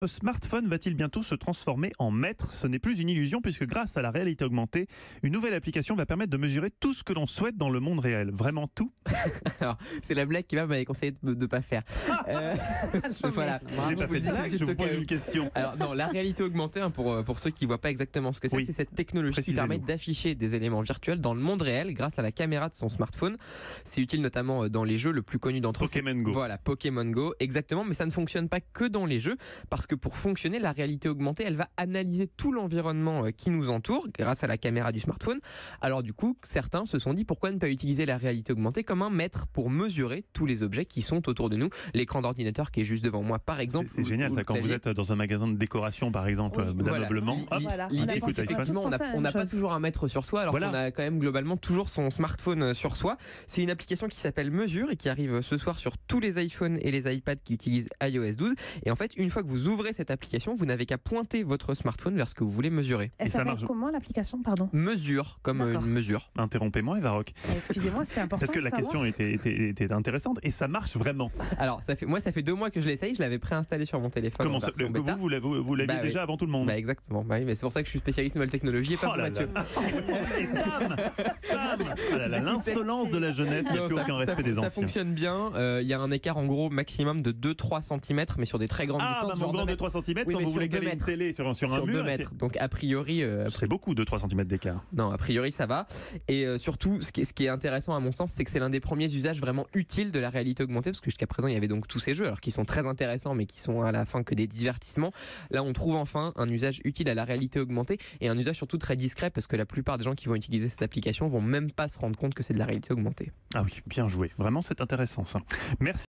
Le smartphone va-t-il bientôt se transformer en maître? Ce n'est plus une illusion puisque grâce à la réalité augmentée, une nouvelle application va permettre de mesurer tout ce que l'on souhaite dans le monde réel. Vraiment tout? Alors, c'est la blague qui m'avait conseillé de ne pas faire. Voilà. J'ai pas fait de blague, je vous pose une question. Alors non, la réalité augmentée, hein, pour ceux qui ne voient pas exactement ce que c'est, Oui. c'est cette technologie qui permet d'afficher des éléments virtuels dans le monde réel grâce à la caméra de son smartphone. C'est utile notamment dans les jeux, le plus connu d'entre eux. Pokémon Go. Voilà, Pokémon Go, exactement. Mais ça ne fonctionne pas que dans les jeux, parce que pour fonctionner, la réalité augmentée, elle va analyser tout l'environnement qui nous entoure grâce à la caméra du smartphone. Alors du coup, certains se sont dit pourquoi ne pas utiliser la réalité augmentée comme un maître pour mesurer tous les objets qui sont autour de nous. L'écran d'ordinateur qui est juste devant moi, par exemple. C'est génial ça, quand vous êtes dans un magasin de décoration, par exemple, d'ameublement. L'idée, c'est qu'effectivement, on n'a pas toujours un maître sur soi, alors qu'on a quand même globalement toujours son smartphone sur soi. C'est une application qui s'appelle Mesure et qui arrive ce soir sur tous les iPhones et les iPads qui utilisent iOS 12. Et en fait, une fois que vous ouvrez cette application, vous n'avez qu'à pointer votre smartphone vers ce que vous voulez mesurer. Elle s'appelle comment l'application, pardon? Mesure, comme une mesure. Interrompez-moi, Eva Rock. Excusez-moi, c'était important. Parce que la question était intéressante et ça marche vraiment. Alors, ça fait 2 mois que je l'essaye, je l'avais préinstallé sur mon téléphone. Comment ça, vous l'aviez déjà avant tout le monde? Bah exactement, oui, mais c'est pour ça que je suis spécialiste nouvelle technologie et pas vous, Mathieu. L'insolence de la jeunesse, il n'y a plus aucun respect des anciens. Ça fonctionne bien, il y a un écart en gros maximum de 2-3 cm, mais sur des très grandes distances. Genre de 3 cm quand vous voulez caler une télé sur un mur. 2 mètres, donc a priori... c'est beaucoup, 2-3 cm d'écart. Non, a priori ça va. Et surtout, ce qui est intéressant à mon sens, c'est que c'est l'un des premiers usages vraiment utiles de la réalité augmentée, parce que jusqu'à présent, il y avait donc tous ces jeux, alors qui sont très intéressants, mais qui sont à la fin que des divertissements. Là, on trouve enfin un usage utile à la réalité augmentée, et un usage surtout très discret, parce que la plupart des gens qui vont utiliser cette application vont même pas se rendre compte que c'est de la réalité augmentée. Ah oui, bien joué. Vraiment, c'est intéressant ça. Merci.